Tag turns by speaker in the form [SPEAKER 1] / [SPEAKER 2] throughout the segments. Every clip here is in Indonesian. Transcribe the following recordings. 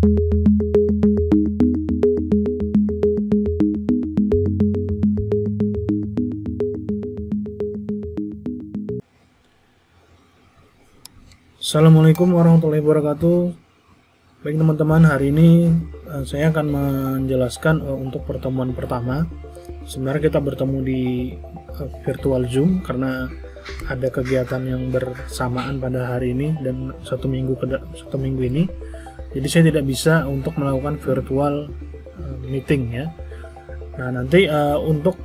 [SPEAKER 1] Assalamualaikum warahmatullahi wabarakatuh. Baik teman-teman, hari ini saya akan menjelaskan untuk pertemuan pertama. Sebenarnya kita bertemu di virtual Zoom karena ada kegiatan yang bersamaan pada hari ini dan satu minggu ini. Jadi saya tidak bisa untuk melakukan virtual meeting ya. Nah, nanti untuk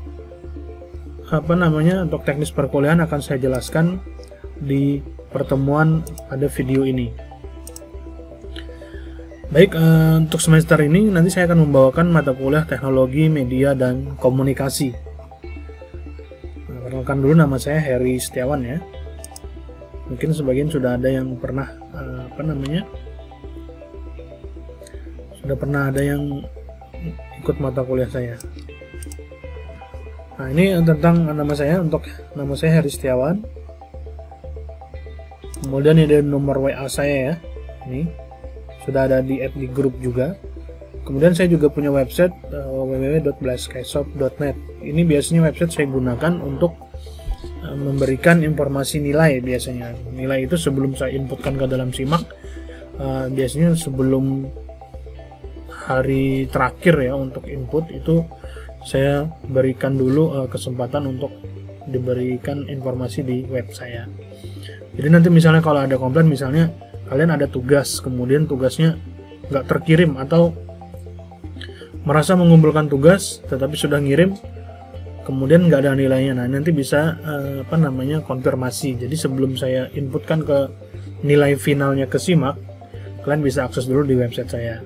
[SPEAKER 1] untuk teknis perkuliahan akan saya jelaskan di pertemuan pada video ini. Baik, untuk semester ini nanti saya akan membawakan mata kuliah teknologi, media, dan komunikasi. Perkenalkan dulu, nama saya Heri Setiawan ya. Mungkin sebagian sudah ada yang pernah sudah pernah ada yang ikut mata kuliah saya. Nah, ini tentang nama saya Heri Setiawan. Kemudian ini ada nomor WA saya ya, ini sudah ada di add di grup juga. Kemudian saya juga punya website www.blesskaisoft.net. Ini biasanya website saya gunakan untuk memberikan informasi nilai. Biasanya nilai itu sebelum saya inputkan ke dalam SIMAK, biasanya sebelum hari terakhir ya untuk input itu saya berikan dulu kesempatan untuk diberikan informasi di web saya. Jadi nanti misalnya kalau ada komplain, misalnya kalian ada tugas, kemudian tugasnya nggak terkirim atau merasa mengumpulkan tugas tetapi sudah ngirim kemudian nggak ada nilainya, nah nanti bisa konfirmasi. Jadi sebelum saya inputkan ke nilai finalnya ke SIMAK, kalian bisa akses dulu di website saya.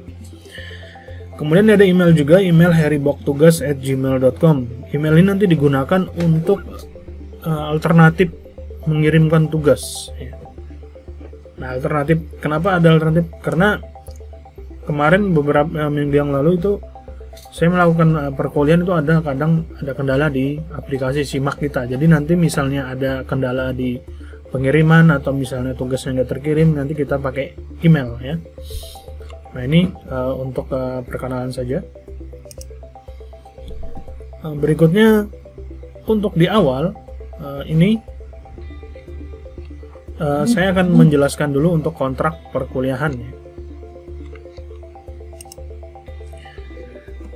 [SPEAKER 1] Kemudian ada email juga, email heriboktugas@gmail.com. Email ini nanti digunakan untuk alternatif mengirimkan tugas. Nah, alternatif, kenapa ada alternatif? Karena kemarin beberapa minggu yang lalu itu saya melakukan perkuliahan itu kadang ada kendala di aplikasi SIMAK kita. Jadi nanti misalnya ada kendala di pengiriman atau misalnya tugasnya nggak terkirim, nanti kita pakai email ya. Nah, ini untuk perkenalan saja. Berikutnya untuk di awal ini saya akan menjelaskan dulu untuk kontrak perkuliahan ya.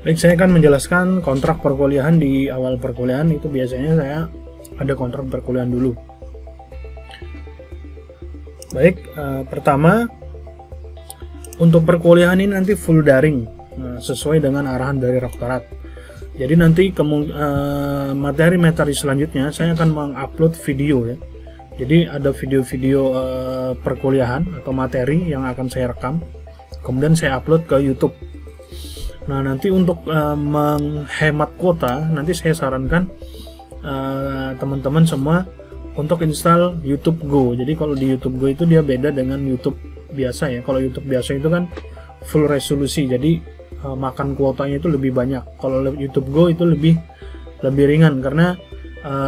[SPEAKER 1] Baik, saya akan menjelaskan kontrak perkuliahan di awal perkuliahan. Itu biasanya saya ada kontrak perkuliahan dulu. Baik, pertama untuk perkuliahan ini nanti full daring, sesuai dengan arahan dari Rektorat. Jadi nanti materi-materi selanjutnya saya akan mengupload video ya. Jadi ada video-video perkuliahan atau materi yang akan saya rekam, kemudian saya upload ke YouTube. Nah, nanti untuk menghemat kuota, nanti saya sarankan teman-teman semua untuk install YouTube Go. Jadi kalau di YouTube Go itu dia beda dengan YouTube biasa ya. Kalau YouTube biasa itu kan full resolusi, jadi makan kuotanya itu lebih banyak. Kalau YouTube Go itu lebih ringan karena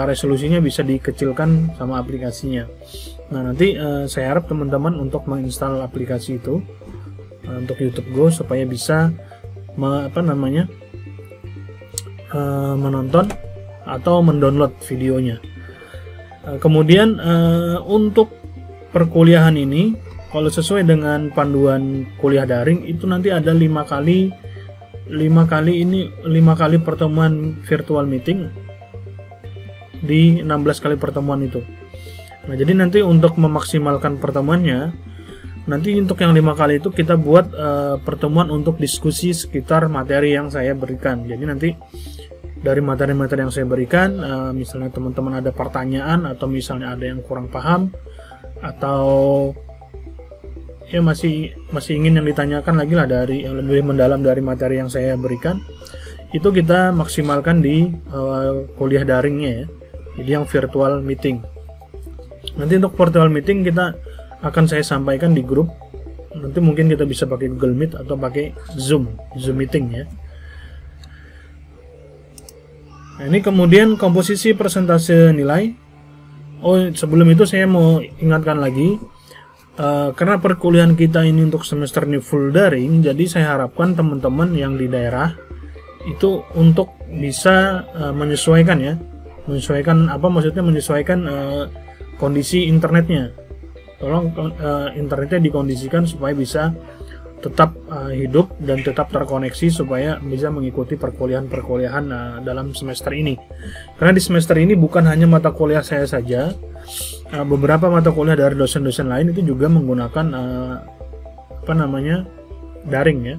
[SPEAKER 1] resolusinya bisa dikecilkan sama aplikasinya. Nah, nanti saya harap teman-teman untuk menginstal aplikasi itu untuk YouTube Go supaya bisa menonton atau mendownload videonya. Kemudian untuk perkuliahan ini, kalau sesuai dengan panduan kuliah daring itu nanti ada 5 kali pertemuan virtual meeting di 16 kali pertemuan itu. Nah, jadi nanti untuk memaksimalkan pertemuannya, nanti untuk yang 5 kali itu kita buat pertemuan untuk diskusi sekitar materi yang saya berikan. Jadi nanti dari materi-materi yang saya berikan, misalnya teman-teman ada pertanyaan atau misalnya ada yang kurang paham atau ya masih ingin yang ditanyakan lagi lah dari yang lebih mendalam dari materi yang saya berikan, itu kita maksimalkan di kuliah daringnya ya. Jadi yang virtual meeting. Nanti untuk virtual meeting kita akan saya sampaikan di grup. Nanti mungkin kita bisa pakai Google Meet atau pakai Zoom meeting ya. Nah, ini kemudian komposisi persentase nilai. Oh, sebelum itu saya mau ingatkan lagi, karena perkuliahan kita ini untuk semester ini full daring, jadi saya harapkan teman-teman yang di daerah itu untuk bisa menyesuaikan ya, menyesuaikan apa maksudnya, menyesuaikan kondisi internetnya. Tolong internetnya dikondisikan supaya bisa tetap hidup dan tetap terkoneksi supaya bisa mengikuti perkuliahan dalam semester ini. Karena di semester ini bukan hanya mata kuliah saya saja, beberapa mata kuliah dari dosen-dosen lain itu juga menggunakan daring ya.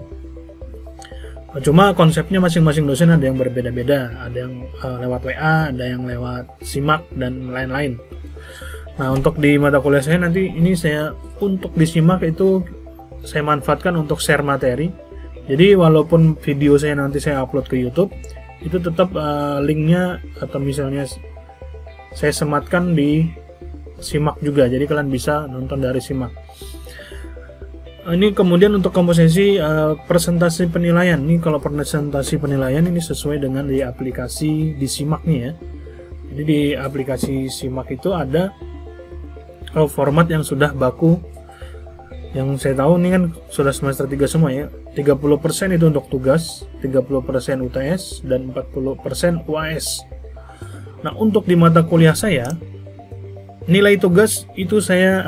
[SPEAKER 1] Cuma konsepnya masing-masing dosen ada yang berbeda-beda, ada yang lewat WA, ada yang lewat SIMAK dan lain-lain. Nah, untuk di mata kuliah saya nanti ini saya untuk di SIMAK itu saya manfaatkan untuk share materi. Jadi walaupun video saya nanti saya upload ke YouTube, itu tetap linknya atau misalnya saya sematkan di SIMAK juga. Jadi kalian bisa nonton dari SIMAK. Ini kemudian untuk komposisi presentasi penilaian. Ini kalau presentasi penilaian ini sesuai dengan di aplikasi di SIMAK nih ya. Jadi di aplikasi SIMAK itu ada format yang sudah baku. Yang saya tahu ini kan sudah semester 3 semua ya. 30% itu untuk tugas, 30% UTS, dan 40% UAS. Nah, untuk di mata kuliah saya, nilai tugas itu saya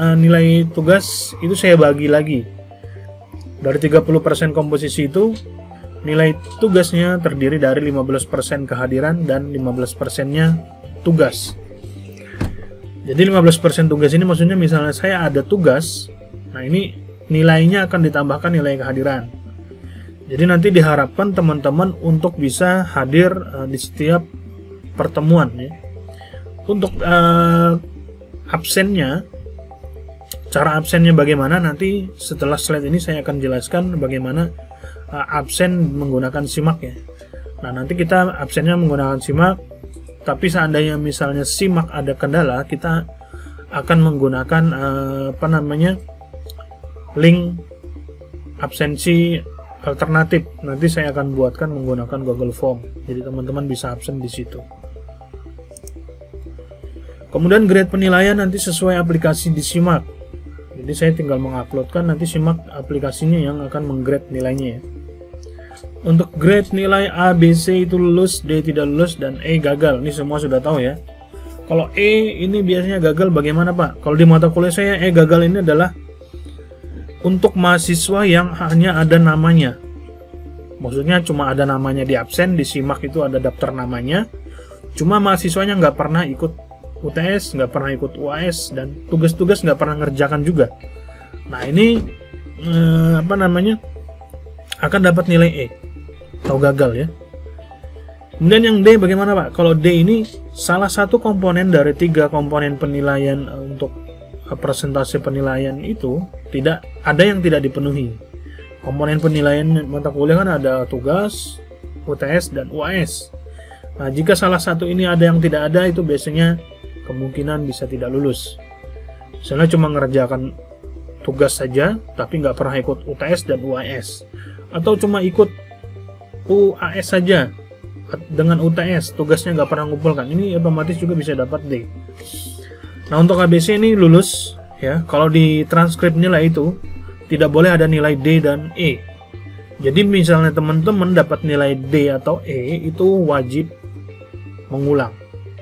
[SPEAKER 1] bagi lagi. Dari 30% komposisi itu, nilai tugasnya terdiri dari 15% kehadiran dan 15%-nya tugas. Jadi 15% tugas ini maksudnya misalnya saya ada tugas, nah ini nilainya akan ditambahkan nilai kehadiran. Jadi nanti diharapkan teman-teman untuk bisa hadir di setiap pertemuan ya. Untuk absennya, cara absennya bagaimana nanti setelah slide ini saya akan jelaskan bagaimana absen menggunakan SIMAK ya. Nah, nanti kita absennya menggunakan SIMAK, tapi seandainya misalnya SIMAK ada kendala, kita akan menggunakan link absensi alternatif. Nanti saya akan buatkan menggunakan Google Form. Jadi teman-teman bisa absen di situ. Kemudian grade penilaian nanti sesuai aplikasi di SIMAK. Jadi saya tinggal menguploadkan, nanti SIMAK aplikasinya yang akan menggrade nilainya ya. Untuk grade nilai A, B, C itu lulus, D tidak lulus, dan E gagal. Ini semua sudah tahu ya. Kalau E ini biasanya gagal bagaimana Pak? Kalau di mata kuliah saya E gagal ini adalah untuk mahasiswa yang hanya ada namanya. Maksudnya cuma ada namanya di absen, di SIMAK itu ada daftar namanya. Cuma mahasiswanya nggak pernah ikut UTS, nggak pernah ikut UAS, dan tugas-tugas nggak pernah ngerjakan juga. Nah ini akan dapat nilai E atau gagal ya. Kemudian yang D bagaimana Pak? Kalau D ini salah satu komponen dari 3 komponen penilaian untuk presentasi penilaian itu tidak ada yang tidak dipenuhi. Komponen penilaian mata kuliah kan ada tugas, UTS, dan UAS. Nah, jika salah satu ini ada yang tidak ada, itu biasanya kemungkinan bisa tidak lulus. Misalnya cuma ngerjakan tugas saja, tapi nggak pernah ikut UTS dan UAS. Atau cuma ikut UAS saja dengan UTS, tugasnya nggak pernah ngumpulkan. Ini otomatis juga bisa dapat D. Nah, untuk ABC ini lulus ya. Kalau di transkrip nilai itu tidak boleh ada nilai D dan E. Jadi misalnya teman-teman dapat nilai D atau E, itu wajib mengulang.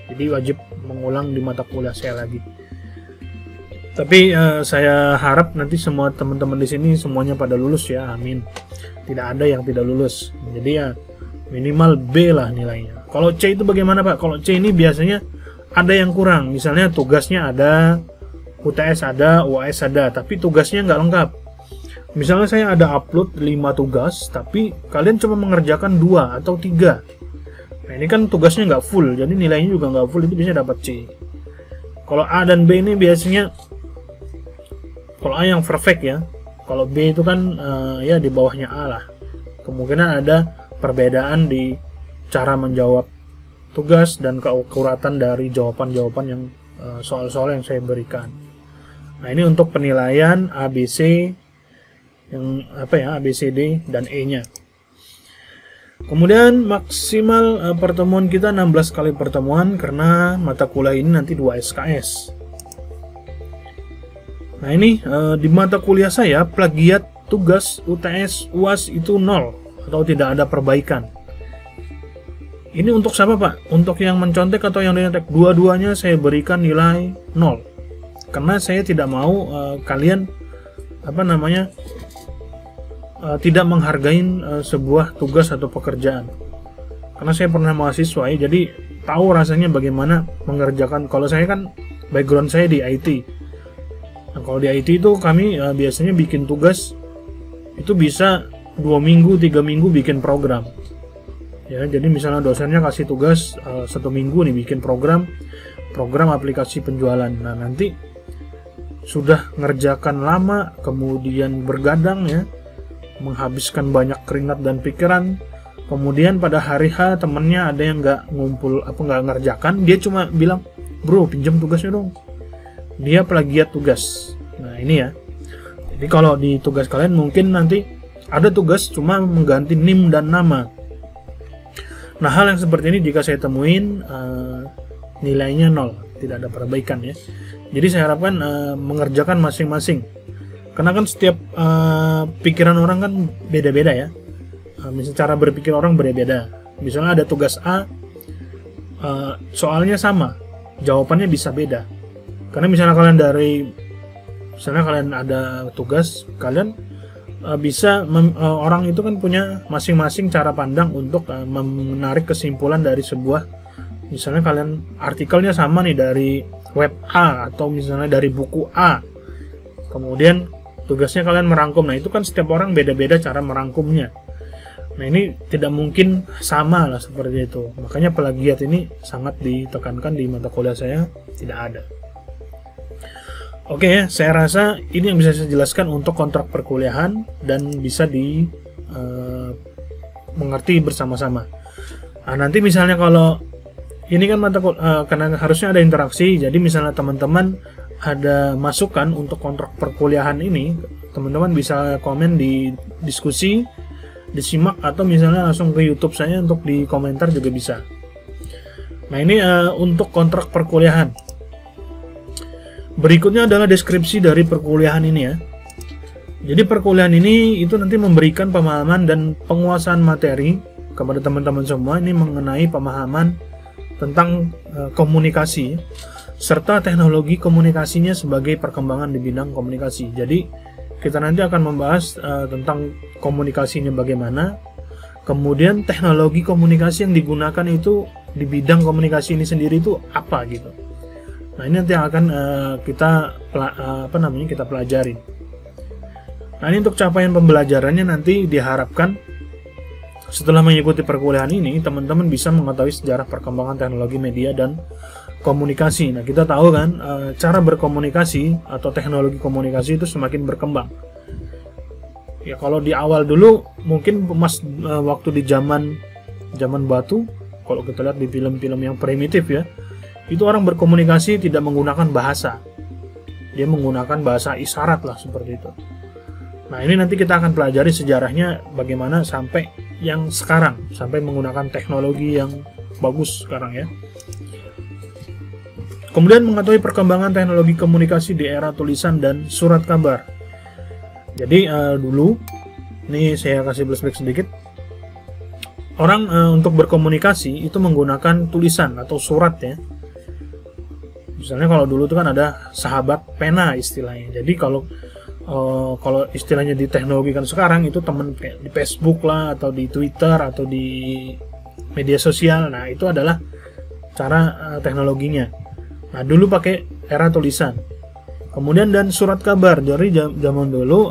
[SPEAKER 1] Jadi wajib mengulang di mata kuliah saya lagi. Tapi saya harap nanti semua teman-teman di sini semuanya pada lulus ya, amin. Tidak ada yang tidak lulus. Jadi ya minimal B lah nilainya. Kalau C itu bagaimana Pak? Kalau C ini biasanya ada yang kurang. Misalnya tugasnya ada, UTS ada, UAS ada, tapi tugasnya nggak lengkap. Misalnya saya ada upload 5 tugas, tapi kalian cuma mengerjakan 2 atau 3. Nah, ini kan tugasnya nggak full, jadi nilainya juga nggak full, itu bisa dapat C. Kalau A dan B ini biasanya, kalau A yang perfect ya, kalau B itu kan ya di bawahnya A lah. Kemungkinan ada perbedaan di cara menjawab tugas dan keakuratan dari jawaban-jawaban yang soal-soal yang saya berikan. Nah, ini untuk penilaian ABC yang ABCD dan E-nya. Kemudian maksimal pertemuan kita 16 kali pertemuan karena mata kuliah ini nanti 2 SKS. Nah ini di mata kuliah saya plagiat tugas UTS UAS itu 0 atau tidak ada perbaikan. Ini untuk siapa Pak? Untuk yang mencontek atau yang nyontek? Dua-duanya saya berikan nilai 0. Karena saya tidak mau kalian tidak menghargai sebuah tugas atau pekerjaan. Karena saya pernah mahasiswa ya, jadi tahu rasanya bagaimana mengerjakan. Kalau saya kan background saya di IT. Nah, kalau di IT itu kami biasanya bikin tugas itu bisa 2 minggu, 3 minggu bikin program. Ya, jadi misalnya dosennya kasih tugas 1 minggu nih bikin program aplikasi penjualan. Nah, nanti sudah ngerjakan lama, kemudian bergadang ya, menghabiskan banyak keringat dan pikiran. Kemudian pada hari H temennya ada yang nggak ngerjakan, dia cuma bilang, bro pinjam tugasnya dong. Dia plagiat tugas. Nah ini ya. Jadi kalau di tugas kalian mungkin nanti ada tugas cuma mengganti NIM dan nama. Nah hal yang seperti ini jika saya temuin nilainya 0, tidak ada perbaikan ya. Jadi saya harapkan mengerjakan masing-masing. Karena kan setiap pikiran orang kan beda-beda ya. Misalnya cara berpikir orang berbeda. Misalnya ada tugas A, soalnya sama, jawabannya bisa beda. Karena misalnya kalian ada tugas, kalian bisa orang itu kan punya masing-masing cara pandang untuk menarik kesimpulan dari sebuah, misalnya kalian artikelnya sama nih dari web A atau misalnya dari buku A, kemudian tugasnya kalian merangkum. Nah itu kan setiap orang beda-beda cara merangkumnya. Nah ini tidak mungkin sama lah seperti itu. Makanya plagiat ini sangat ditekankan di mata kuliah saya, tidak ada. Oke ya, saya rasa ini yang bisa saya jelaskan untuk kontrak perkuliahan dan bisa mengerti bersama-sama. Nah, nanti misalnya kalau ini kan karena harusnya ada interaksi, jadi misalnya teman-teman ada masukan untuk kontrak perkuliahan ini, teman-teman bisa komen di diskusi, disimak, atau misalnya langsung ke YouTube saya untuk di komentar juga bisa. Nah ini untuk kontrak perkuliahan. Berikutnya adalah deskripsi dari perkuliahan ini ya. Jadi perkuliahan ini itu nanti memberikan pemahaman dan penguasaan materi kepada teman-teman semua ini mengenai pemahaman tentang komunikasi serta teknologi komunikasinya sebagai perkembangan di bidang komunikasi. Jadi kita nanti akan membahas tentang komunikasinya bagaimana, kemudian teknologi komunikasi yang digunakan itu di bidang komunikasi ini sendiri itu apa gitu. Nah ini nanti akan kita pelajari. Nah ini untuk capaian pembelajarannya nanti diharapkan setelah mengikuti perkuliahan ini teman-teman bisa mengetahui sejarah perkembangan teknologi media dan komunikasi. Nah kita tahu kan cara berkomunikasi atau teknologi komunikasi itu semakin berkembang. Ya kalau di awal dulu mungkin waktu di zaman batu, kalau kita lihat di film-film yang primitif ya, itu orang berkomunikasi tidak menggunakan bahasa, dia menggunakan bahasa isyarat lah seperti itu. Nah ini nanti kita akan pelajari sejarahnya bagaimana sampai yang sekarang, sampai menggunakan teknologi yang bagus sekarang ya. Kemudian mengetahui perkembangan teknologi komunikasi di era tulisan dan surat kabar. Jadi dulu, ini saya kasih flashback sedikit. Orang untuk berkomunikasi itu menggunakan tulisan atau surat ya. Misalnya kalau dulu itu kan ada sahabat pena istilahnya. Jadi kalau istilahnya di teknologi kan sekarang itu teman di Facebook lah atau di Twitter atau di media sosial. Nah itu adalah cara teknologinya. Nah dulu pakai era tulisan. Kemudian dan surat kabar. Jadi zaman dulu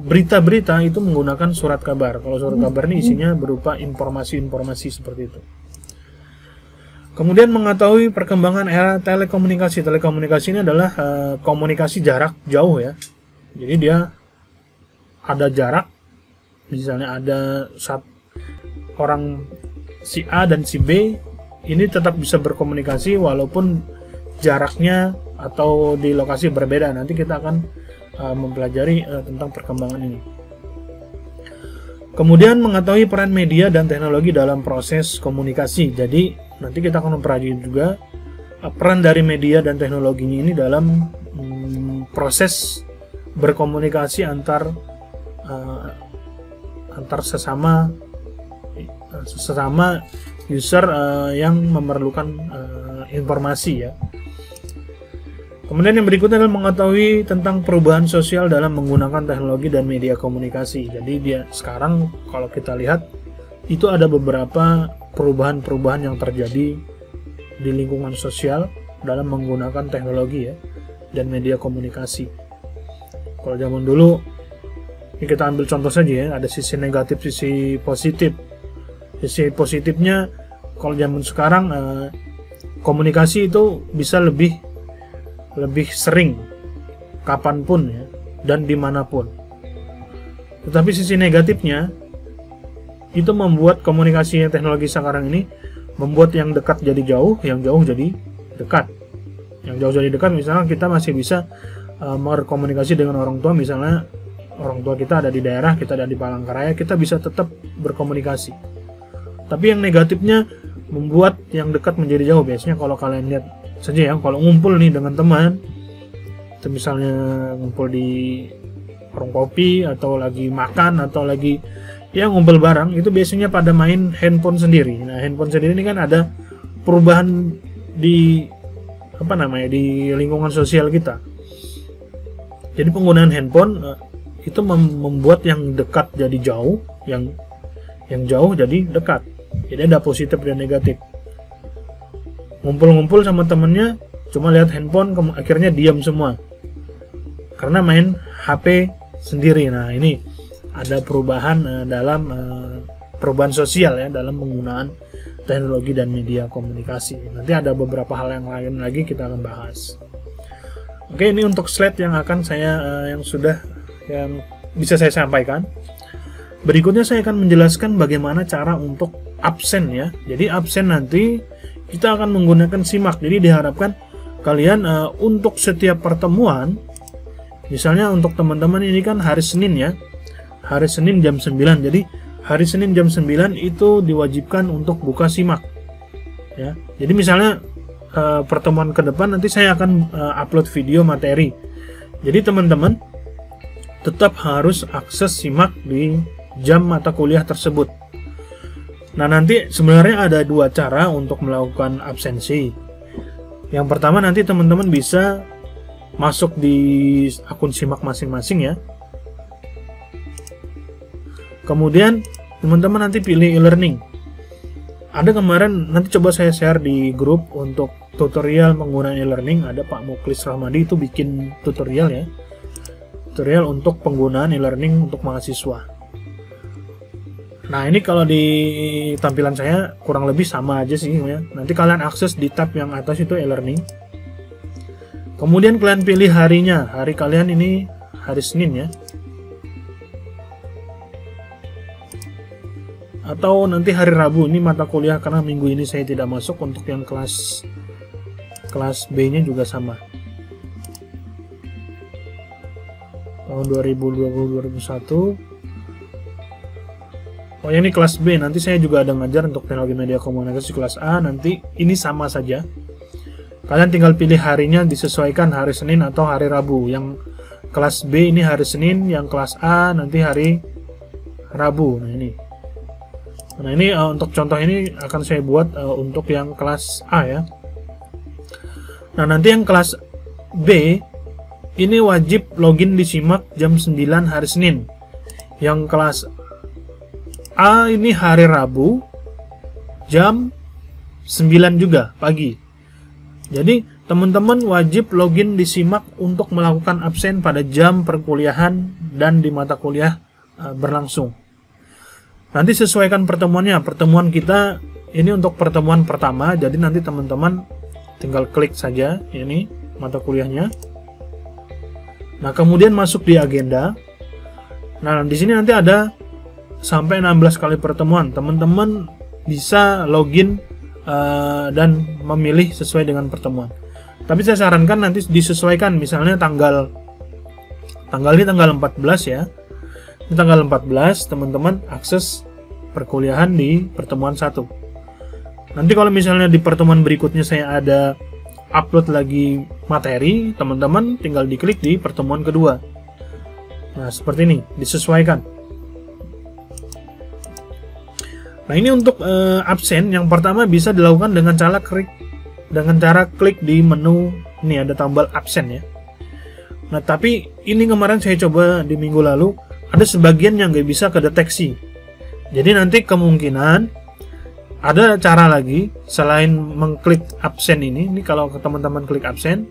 [SPEAKER 1] berita-berita itu menggunakan surat kabar. Kalau surat kabar ini isinya berupa informasi-informasi seperti itu. Kemudian mengetahui perkembangan era telekomunikasi. Telekomunikasi ini adalah komunikasi jarak jauh ya. Jadi dia ada jarak, misalnya ada orang si A dan si B ini tetap bisa berkomunikasi walaupun jaraknya atau di lokasi berbeda. Nanti kita akan mempelajari tentang perkembangan ini. Kemudian mengetahui peran media dan teknologi dalam proses komunikasi. Jadi nanti kita akan mempelajari juga peran dari media dan teknologinya ini dalam proses berkomunikasi antar sesama user yang memerlukan informasi ya. Kemudian yang berikutnya adalah mengetahui tentang perubahan sosial dalam menggunakan teknologi dan media komunikasi. Jadi dia sekarang kalau kita lihat itu ada beberapa perubahan-perubahan yang terjadi di lingkungan sosial dalam menggunakan teknologi ya dan media komunikasi. Kalau zaman dulu ini kita ambil contoh saja ya, ada sisi negatif, sisi positif. Sisi positifnya kalau zaman sekarang komunikasi itu bisa lebih sering kapanpun ya dan dimanapun. Tetapi sisi negatifnya itu membuat komunikasi teknologi sekarang ini membuat yang dekat jadi jauh, yang jauh jadi dekat. Yang jauh jadi dekat, misalnya kita masih bisa berkomunikasi dengan orang tua, misalnya orang tua kita ada di daerah, kita ada di Palangkaraya, kita bisa tetap berkomunikasi. Tapi yang negatifnya membuat yang dekat menjadi jauh. Biasanya kalau kalian lihat saja ya, kalau ngumpul nih dengan teman, itu misalnya ngumpul di warung kopi atau lagi makan atau lagi ya ngumpul bareng, itu biasanya pada main handphone sendiri. Nah, handphone sendiri ini kan ada perubahan di di lingkungan sosial kita. Jadi penggunaan handphone itu membuat yang dekat jadi jauh, yang jauh jadi dekat. Jadi ada positif dan negatif. Ngumpul-ngumpul sama temennya cuma lihat handphone, akhirnya diam semua karena main HP sendiri. Nah, ini ada perubahan dalam perubahan sosial ya dalam penggunaan teknologi dan media komunikasi. Nanti ada beberapa hal yang lain lagi kita akan bahas. Oke, ini untuk slide yang akan saya yang bisa saya sampaikan. Berikutnya saya akan menjelaskan bagaimana cara untuk absen ya. Jadi absen nanti kita akan menggunakan simak. Jadi diharapkan kalian untuk setiap pertemuan, misalnya untuk teman-teman ini kan hari Senin ya, hari Senin jam 9. Jadi hari Senin jam 9 itu diwajibkan untuk buka simak ya. Jadi misalnya pertemuan ke depan nanti saya akan upload video materi. Jadi teman-teman tetap harus akses simak di jam mata kuliah tersebut. Nah, nanti sebenarnya ada dua cara untuk melakukan absensi. Yang pertama, nanti teman-teman bisa masuk di akun simak masing-masing ya. Kemudian teman-teman nanti pilih e-learning. Ada kemarin, nanti coba saya share di grup untuk tutorial penggunaan e-learning. Ada Pak Muklis Rahmadi itu bikin tutorial ya. Tutorial untuk penggunaan e-learning untuk mahasiswa. Nah, ini kalau di tampilan saya kurang lebih sama aja sih ya. Nanti kalian akses di tab yang atas itu e-learning. Kemudian kalian pilih harinya. Hari kalian ini hari Senin ya. Atau nanti hari Rabu, ini mata kuliah karena minggu ini saya tidak masuk. Untuk yang kelas B-nya juga sama. Tahun 2020-2021. Oh, ini kelas B, nanti saya juga ada ngajar untuk teknologi media komunikasi kelas A. Nanti ini sama saja. Kalian tinggal pilih harinya, disesuaikan hari Senin atau hari Rabu. Yang kelas B ini hari Senin, yang kelas A nanti hari Rabu. Nah ini untuk contoh ini akan saya buat untuk yang kelas A ya. Nah, nanti yang kelas B ini wajib login di simak jam 9 hari Senin. Yang kelas A ini hari Rabu jam 9 juga pagi. Jadi teman-teman wajib login di simak untuk melakukan absen pada jam perkuliahan dan di mata kuliah berlangsung. Nanti sesuaikan pertemuannya. Pertemuan kita ini untuk pertemuan pertama, jadi nanti teman-teman tinggal klik saja ini mata kuliahnya. Nah, kemudian masuk di agenda. Nah, di sini nanti ada sampai 16 kali pertemuan. Teman-teman bisa login dan memilih sesuai dengan pertemuan. Tapi saya sarankan nanti disesuaikan, misalnya tanggal ini tanggal 14 ya. Di tanggal 14 teman-teman akses perkuliahan di pertemuan 1. Nanti kalau misalnya di pertemuan berikutnya saya ada upload lagi materi, teman-teman tinggal diklik di pertemuan kedua. Nah, seperti ini, disesuaikan. Nah, ini untuk absen yang pertama bisa dilakukan dengan cara klik di menu ini, ada tombol absen ya. Nah, tapi ini kemarin saya coba di minggu lalu, ada sebagian yang nggak bisa kedeteksi. Jadi nanti kemungkinan ada cara lagi selain mengklik absen ini kalau teman-teman klik absen,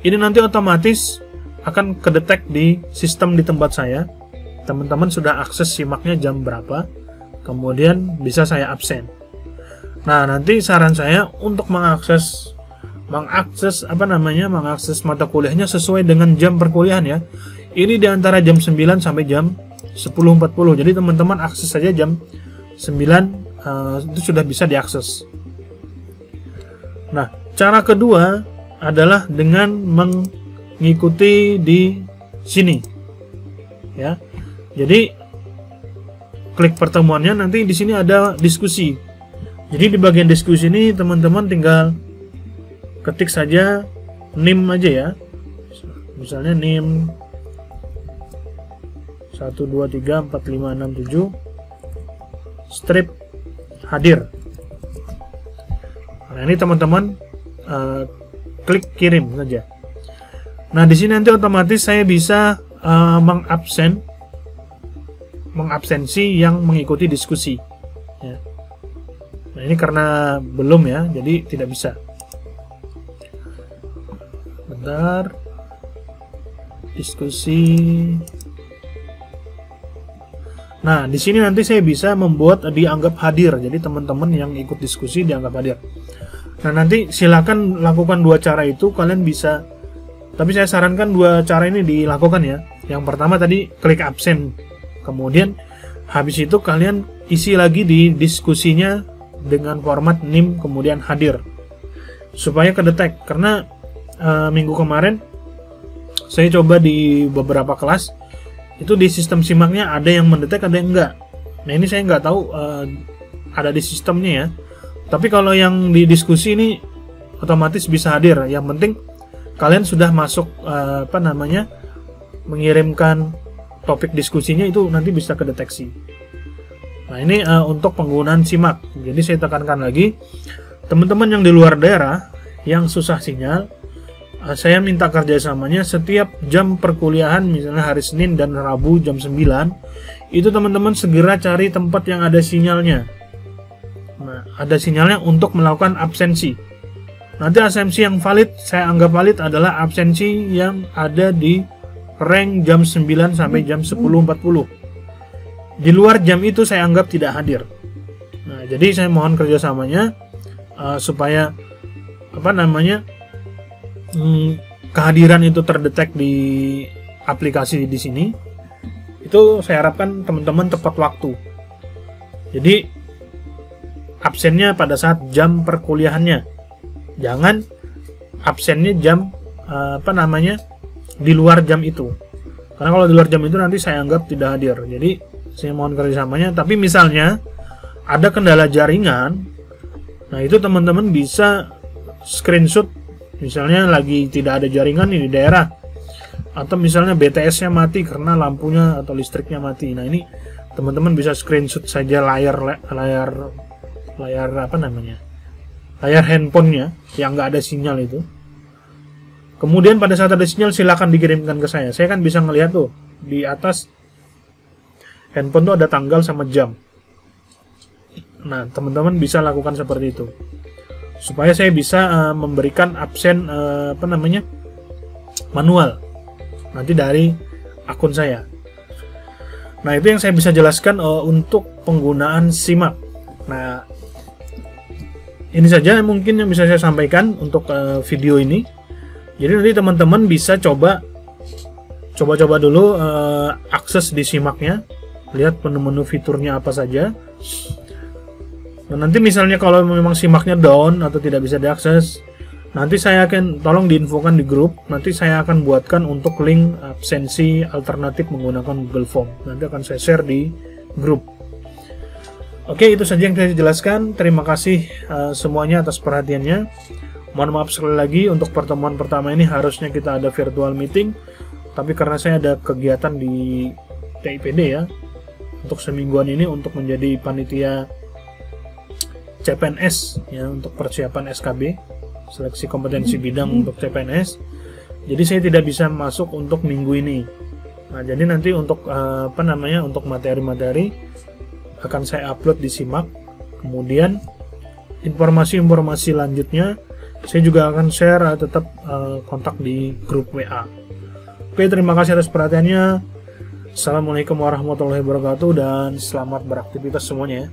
[SPEAKER 1] ini nanti otomatis akan kedetek di sistem di tempat saya. Teman-teman sudah akses simaknya jam berapa, kemudian bisa saya absen. Nah, nanti saran saya untuk mengakses mata kuliahnya sesuai dengan jam perkuliahan ya. Ini di antara jam 9 sampai jam 10.40. Jadi teman-teman akses saja jam 9, itu sudah bisa diakses. Nah, cara kedua adalah dengan mengikuti di sini ya. Jadi klik pertemuannya, nanti di sini ada diskusi. Jadi di bagian diskusi ini teman-teman tinggal ketik saja NIM aja ya. Misalnya NIM 1234567 strip hadir. Nah, ini teman-teman klik kirim saja. Nah, di sini nanti otomatis saya bisa mengabsensi yang mengikuti diskusi ya. Nah, ini karena belum ya, jadi tidak bisa. Bentar, diskusi. Nah, di sini nanti saya bisa membuat dianggap hadir. Jadi teman-teman yang ikut diskusi dianggap hadir. Nah, nanti silakan lakukan dua cara itu, kalian bisa. Tapi saya sarankan dua cara ini dilakukan ya. Yang pertama tadi klik absen. Kemudian habis itu kalian isi lagi di diskusinya dengan format NIM kemudian hadir. Supaya kedetek, karena minggu kemarin saya coba di beberapa kelas itu di sistem simaknya ada yang mendetek, ada yang enggak. Nah, ini saya nggak tahu ada di sistemnya ya. Tapi kalau yang di diskusi ini otomatis bisa hadir. Yang penting kalian sudah masuk mengirimkan topik diskusinya, itu nanti bisa kedeteksi. Nah, ini untuk penggunaan simak. Jadi saya tekankan lagi, teman-teman yang di luar daerah yang susah sinyal, saya minta kerjasamanya setiap jam perkuliahan, misalnya hari Senin dan Rabu jam 9, itu teman-teman segera cari tempat yang ada sinyalnya. Nah, ada sinyalnya untuk melakukan absensi. Nanti absensi yang valid, saya anggap valid adalah absensi yang ada di rank jam 9 sampai jam 10.40. Di luar jam itu saya anggap tidak hadir. Nah, jadi saya mohon kerjasamanya supaya kehadiran itu terdetek di aplikasi di sini. Itu saya harapkan teman-teman tepat waktu. Jadi absennya pada saat jam perkuliahannya. Jangan absennya jam di luar jam itu. Karena kalau di luar jam itu nanti saya anggap tidak hadir. Jadi saya mohon kerjasamanya. Tapi misalnya ada kendala jaringan, nah itu teman-teman bisa screenshot. Misalnya lagi tidak ada jaringan di daerah, atau misalnya BTS-nya mati karena lampunya atau listriknya mati. Nah, ini teman-teman bisa screenshot saja layar handphonenya yang nggak ada sinyal itu. Kemudian pada saat ada sinyal silakan dikirimkan ke saya. Saya kan bisa ngelihat tuh di atas handphone tuh ada tanggal sama jam. Nah, teman-teman bisa lakukan seperti itu supaya saya bisa memberikan absen manual nanti dari akun saya. Nah, itu yang saya bisa jelaskan untuk penggunaan simak. Nah, ini saja mungkin yang bisa saya sampaikan untuk video ini. Jadi nanti teman-teman bisa coba dulu akses di simaknya, lihat menu-menu fiturnya apa saja. Dan nanti misalnya kalau memang simaknya down atau tidak bisa diakses, nanti saya akan tolong diinfokan di grup. Nanti saya akan buatkan untuk link absensi alternatif menggunakan Google Form. Nanti akan saya share di grup. Oke, itu saja yang saya jelaskan. Terima kasih semuanya atas perhatiannya. Mohon maaf sekali lagi, untuk pertemuan pertama ini harusnya kita ada virtual meeting, tapi karena saya ada kegiatan di TIPD ya, untuk semingguan ini untuk menjadi panitia CPNS ya, untuk persiapan SKB, seleksi kompetensi bidang untuk CPNS. Jadi saya tidak bisa masuk untuk minggu ini. Nah, jadi nanti untuk untuk materi-materi akan saya upload di SIMAK. Kemudian informasi-informasi lanjutnya saya juga akan share tetap kontak di grup WA. Oke, terima kasih atas perhatiannya. Assalamualaikum warahmatullahi wabarakatuh dan selamat beraktivitas semuanya.